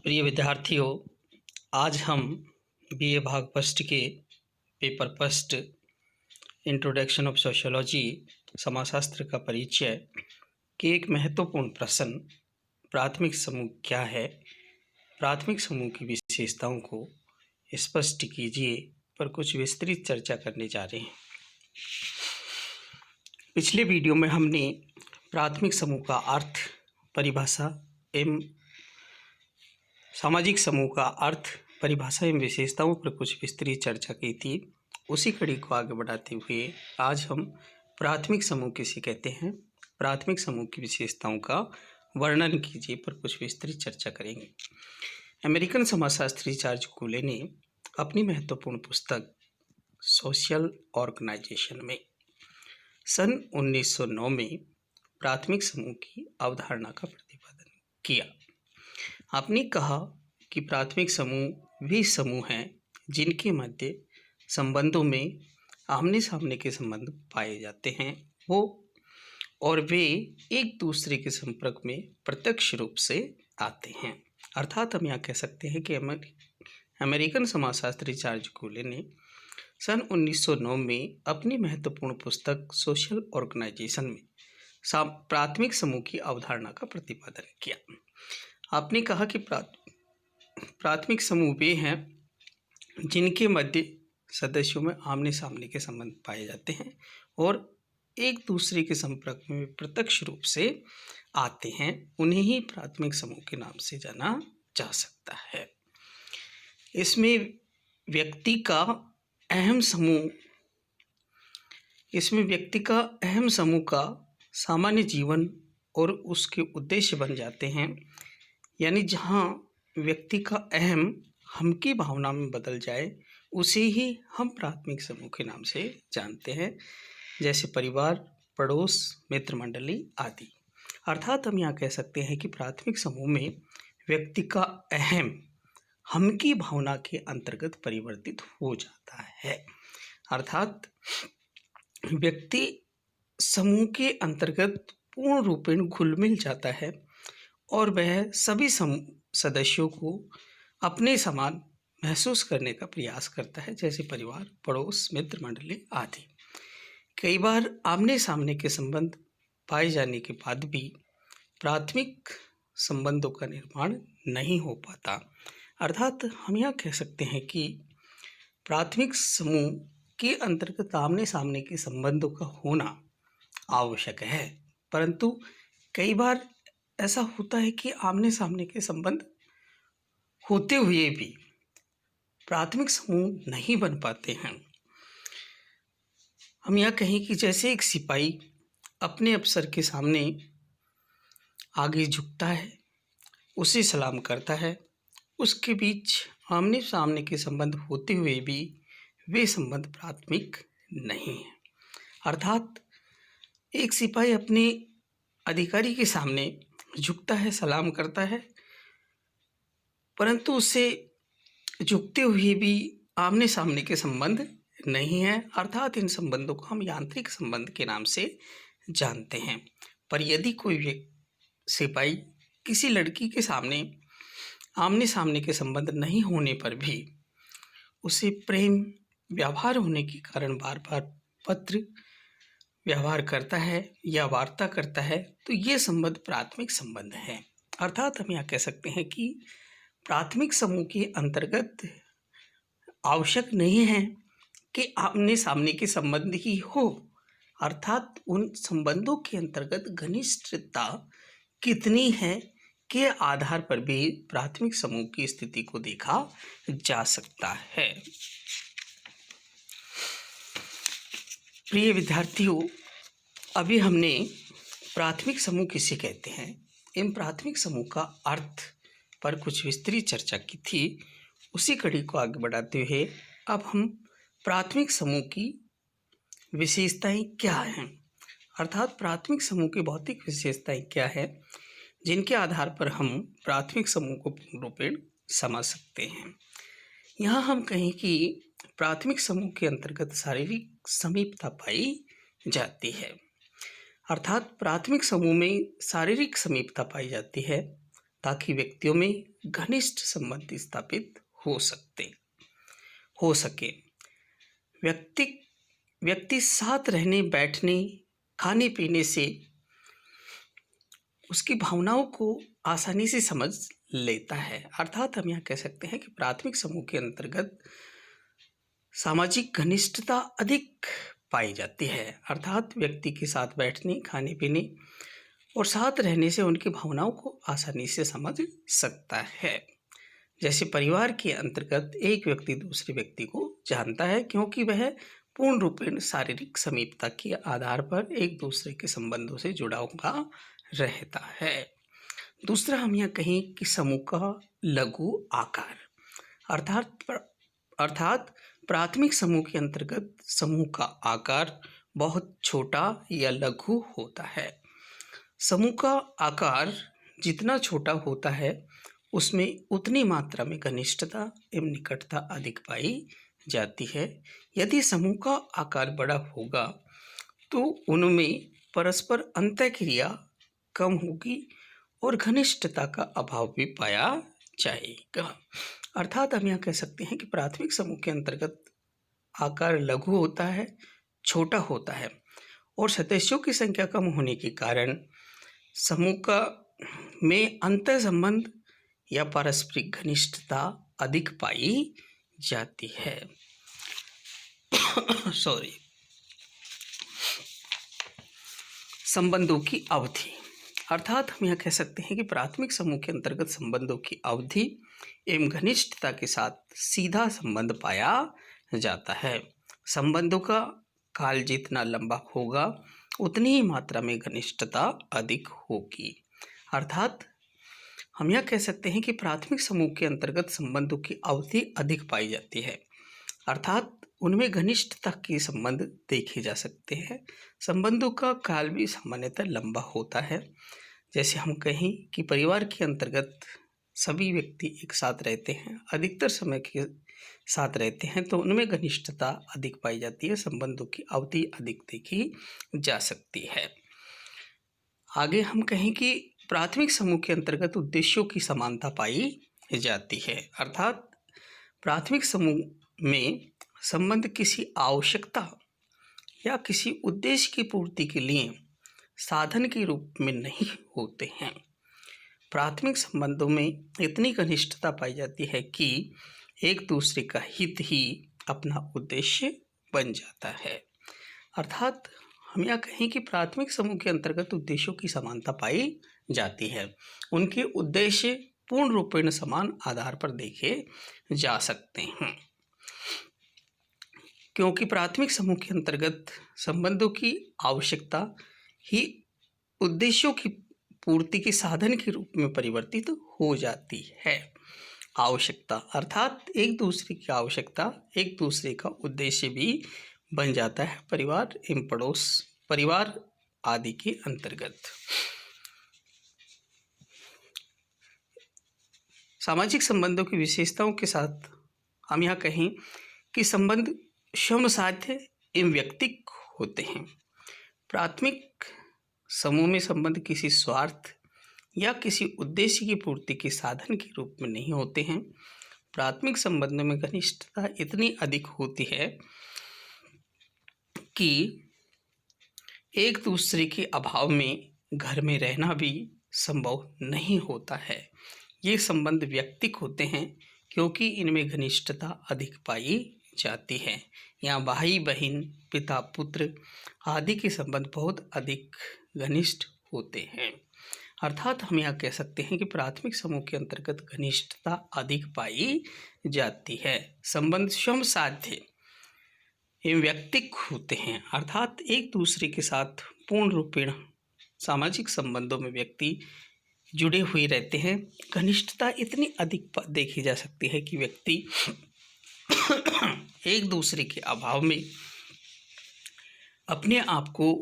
प्रिय विद्यार्थियों, आज हम बीए भाग फर्स्ट के paper first introduction of sociology समाजशास्त्र का परिचय के एक महत्वपूर्ण प्रश्न प्राथमिक समूह क्या है, प्राथमिक समूह की विशेषताओं को स्पष्ट कीजिए पर कुछ विस्तृत चर्चा करने जा रहे हैं। पिछले वीडियो में हमने प्राथमिक समूह का अर्थ, परिभाषा एवं सामाजिक समूह का अर्थ, परिभाषा एवं विशेषताओं पर कुछ विस्तृत चर्चा की थी। उसी कड़ी को आगे बढ़ाते हुए आज हम प्राथमिक समूह किसे कहते हैं, प्राथमिक समूह की विशेषताओं का वर्णन कीजिए पर कुछ विस्तृत चर्चा करेंगे। अमेरिकन समाजशास्त्री जॉर्ज कूले ने अपनी महत्वपूर्ण पुस्तक सोशल ऑर्गेनाइजेशन में सन 1909 में प्राथमिक समूह की अवधारणा का प्रतिपादन किया। आपने कहा कि प्राथमिक समूह वे समूह हैं जिनके मध्य संबंधों में आमने सामने के संबंध पाए जाते हैं और वे एक दूसरे के संपर्क में प्रत्यक्ष रूप से आते हैं। अर्थात हम यहाँ कह सकते हैं कि अमेरिकन समाजशास्त्री जॉर्ज कूले ने सन 1909 में अपनी महत्वपूर्ण पुस्तक सोशल ऑर्गेनाइजेशन में प्राथमिक समूह की अवधारणा का प्रतिपादन किया। आपने कहा कि प्राथमिक समूह वे हैं जिनके मध्य सदस्यों में आमने सामने के संबंध पाए जाते हैं और एक दूसरे के संपर्क में प्रत्यक्ष रूप से आते हैं। उन्हें ही प्राथमिक समूह के नाम से जाना जा सकता है। इसमें व्यक्ति का अहम समूह का सामान्य जीवन और उसके उद्देश्य बन जाते हैं, यानी जहाँ व्यक्ति का अहम हम की भावना में बदल जाए उसे ही हम प्राथमिक समूह के नाम से जानते हैं, जैसे परिवार, पड़ोस, मित्र मंडली आदि। अर्थात हम यहाँ कह सकते हैं कि प्राथमिक समूह में व्यक्ति का अहम हम की भावना के अंतर्गत परिवर्तित हो जाता है। अर्थात व्यक्ति समूह के अंतर्गत पूर्ण रूपेण घुल मिल जाता है और वह सभी सदस्यों को अपने समान महसूस करने का प्रयास करता है, जैसे परिवार, पड़ोस, मित्र मंडली आदि। कई बार आमने सामने के संबंध पाए जाने के बाद भी प्राथमिक संबंधों का निर्माण नहीं हो पाता। अर्थात हम यह कह सकते हैं कि प्राथमिक समूह के अंतर्गत आमने सामने के संबंधों का होना आवश्यक है, परंतु कई बार ऐसा होता है कि आमने सामने के संबंध होते हुए भी प्राथमिक समूह नहीं बन पाते हैं। हम यह कहें कि जैसे एक सिपाही अपने अफसर के सामने आगे झुकता है, उसे सलाम करता है, उसके बीच आमने सामने के संबंध होते हुए भी वे संबंध प्राथमिक नहीं है। अर्थात एक सिपाही अपने अधिकारी के सामने झुकता है, सलाम करता है, परंतु उससे झुकते हुए भी आमने सामने के संबंध नहीं है। अर्थात इन संबंधों को हम यांत्रिक संबंध के नाम से जानते हैं। पर यदि कोई सिपाही किसी लड़की के सामने आमने सामने के संबंध नहीं होने पर भी उसे प्रेम व्यवहार होने के कारण बार बार पत्र व्यवहार करता है या वार्ता करता है, तो ये संबंध प्राथमिक संबंध है। अर्थात हम यह कह सकते हैं कि प्राथमिक समूह के अंतर्गत आवश्यक नहीं है कि आमने सामने के संबंध ही हो। अर्थात उन संबंधों के अंतर्गत घनिष्ठता कितनी है के आधार पर भी प्राथमिक समूह की स्थिति को देखा जा सकता है। प्रिय विद्यार्थियों, अभी हमने प्राथमिक समूह किसे कहते हैं, इन प्राथमिक समूह का अर्थ पर कुछ विस्तृत चर्चा की थी। उसी कड़ी को आगे बढ़ाते हुए अब हम प्राथमिक समूह की विशेषताएं क्या हैं, अर्थात प्राथमिक समूह की भौतिक विशेषताएं क्या है जिनके आधार पर हम प्राथमिक समूह को पूर्ण रूपेण समझ सकते हैं। यहाँ हम कहें कि प्राथमिक समूह के अंतर्गत शारीरिक समीपता पाई जाती है। अर्थात प्राथमिक समूह में शारीरिक समीपता पाई जाती है, ताकि व्यक्तियों में घनिष्ठ संबंध स्थापित हो सके। व्यक्ति साथ रहने, बैठने, खाने पीने से उसकी भावनाओं को आसानी से समझ लेता है। अर्थात हम यहाँ कह सकते हैं कि प्राथमिक समूह के अंतर्गत सामाजिक घनिष्ठता अधिक पाई जाती है। अर्थात व्यक्ति के साथ बैठने, खाने पीने और साथ रहने से उनकी भावनाओं को आसानी से समझ सकता है। जैसे परिवार के अंतर्गत एक व्यक्ति दूसरे व्यक्ति को जानता है, क्योंकि वह पूर्ण रूपेण शारीरिक समीपता के आधार पर एक दूसरे के संबंधों से जुड़ा हुआ रहता है। दूसरा हम यहाँ कहें कि समूह का लघु आकार, अर्थात प्राथमिक समूह के अंतर्गत समूह का आकार बहुत छोटा या लघु होता है। समूह का आकार जितना छोटा होता है उसमें उतनी मात्रा में घनिष्ठता एवं निकटता अधिक पाई जाती है। यदि समूह का आकार बड़ा होगा तो उनमें परस्पर अंतःक्रिया कम होगी और घनिष्ठता का अभाव भी पाया जाएगा। अर्थात हम यहाँ कह सकते हैं कि प्राथमिक समूह के अंतर्गत आकार लघु होता है, छोटा होता है और सदस्यों की संख्या कम होने के कारण समूह में अंतर संबंध या पारस्परिक घनिष्ठता अधिक पाई जाती है। संबंधों की अवधि, अर्थात हम यह कह सकते हैं कि प्राथमिक समूह के अंतर्गत संबंधों की अवधि एवं घनिष्ठता के साथ सीधा संबंध पाया जाता है। संबंधों का काल जितना लंबा होगा उतनी ही मात्रा में घनिष्ठता अधिक होगी। अर्थात हम यह कह सकते हैं कि प्राथमिक समूह के अंतर्गत संबंधों की अवधि अधिक पाई जाती है, अर्थात उनमें घनिष्ठता के संबंध देखे जा सकते हैं। संबंधों का काल भी सामान्यतः लंबा होता है। जैसे हम कहें कि परिवार के अंतर्गत सभी व्यक्ति एक साथ रहते हैं, अधिकतर समय के साथ रहते हैं, तो उनमें घनिष्ठता अधिक पाई जाती है, संबंधों की अवधि अधिक देखी जा सकती है। आगे हम कहें कि प्राथमिक समूह के अंतर्गत उद्देश्यों की समानता पाई जाती है, अर्थात प्राथमिक समूह में संबंध किसी आवश्यकता या किसी उद्देश्य की पूर्ति के लिए साधन के रूप में नहीं होते हैं। प्राथमिक संबंधों में इतनी घनिष्ठता पाई जाती है कि एक दूसरे का हित ही अपना उद्देश्य बन जाता है। अर्थात हम यह कहें कि प्राथमिक समूह के अंतर्गत उद्देश्यों की समानता पाई जाती है। उनके उद्देश्य पूर्ण रूपेण समान आधार पर देखे जा सकते हैं, क्योंकि प्राथमिक समूह के अंतर्गत संबंधों की आवश्यकता ही उद्देश्यों की पूर्ति के साधन के रूप में परिवर्तित हो जाती है। आवश्यकता अर्थात एक दूसरे की आवश्यकता एक दूसरे का उद्देश्य भी बन जाता है, परिवार एवं पड़ोस, परिवार आदि के अंतर्गत। सामाजिक संबंधों की विशेषताओं के साथ हम यहाँ कहें कि संबंध श्रमसाध्य एवं व्यक्तिक होते हैं। प्राथमिक समूह में संबंध किसी स्वार्थ या किसी उद्देश्य की पूर्ति के साधन के रूप में नहीं होते हैं। प्राथमिक संबंधों में घनिष्ठता इतनी अधिक होती है कि एक दूसरे के अभाव में घर में रहना भी संभव नहीं होता है। ये संबंध व्यक्तिक होते हैं क्योंकि इनमें घनिष्ठता अधिक पाई जाती है। यहाँ भाई बहन, पिता पुत्र आदि के संबंध बहुत अधिक घनिष्ठ होते हैं। अर्थात हम यहाँ कह सकते हैं कि प्राथमिक समूह के अंतर्गत घनिष्ठता अधिक पाई जाती है। संबंध श्रमसाध्य एवं व्यक्तिक होते हैं, अर्थात एक दूसरे के साथ पूर्ण रूपेण सामाजिक संबंधों में व्यक्ति जुड़े हुए रहते हैं। घनिष्ठता इतनी अधिक देखी जा सकती है कि व्यक्ति एक दूसरे के अभाव में अपने आप को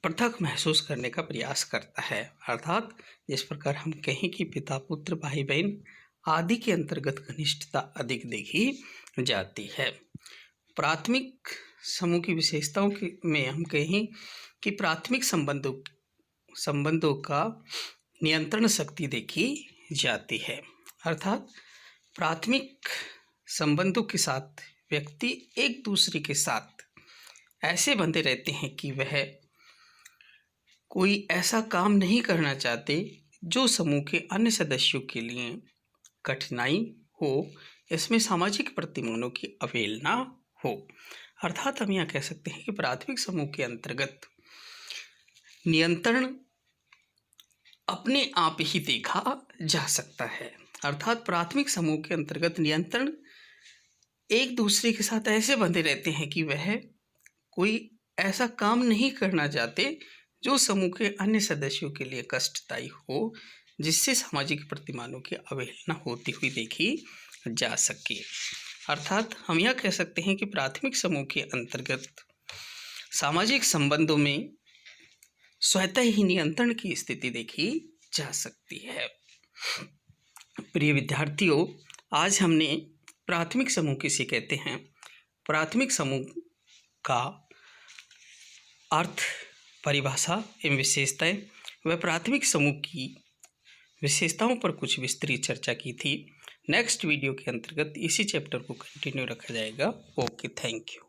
पृथक महसूस करने का प्रयास करता है। अर्थात जिस प्रकार हम कहें कि पिता पुत्र, भाई बहन आदि के अंतर्गत घनिष्ठता अधिक देखी जाती है। प्राथमिक समूह की विशेषताओं में हम कहें कि प्राथमिक संबंधों का नियंत्रण शक्ति देखी जाती है। अर्थात प्राथमिक संबंधों के साथ व्यक्ति एक दूसरे के साथ ऐसे बंधे रहते हैं कि वह कोई ऐसा काम नहीं करना चाहते जो समूह के अन्य सदस्यों के लिए कठिनाई हो, इसमें सामाजिक प्रतिमानों की अवहेलना हो। अर्थात हम यहाँ कह सकते हैं कि प्राथमिक समूह के अंतर्गत नियंत्रण अपने आप ही देखा जा सकता है। अर्थात प्राथमिक समूह के अंतर्गत नियंत्रण एक दूसरे के साथ ऐसे बंधे रहते हैं कि वह कोई ऐसा काम नहीं करना चाहते जो समूह के अन्य सदस्यों के लिए कष्टदायी हो, जिससे सामाजिक प्रतिमानों की अवहेलना होती हुई देखी जा सके। अर्थात हम यह कह सकते हैं कि प्राथमिक समूह के अंतर्गत सामाजिक संबंधों में स्वतः ही नियंत्रण की स्थिति देखी जा सकती है। प्रिय विद्यार्थियों, आज हमने प्राथमिक समूह किसे कहते हैं, प्राथमिक समूह का अर्थ, परिभाषा एवं विशेषताएं व प्राथमिक समूह की विशेषताओं पर कुछ विस्तृत चर्चा की थी। नेक्स्ट वीडियो के अंतर्गत इसी चैप्टर को कंटिन्यू रखा जाएगा। Okay, thank you.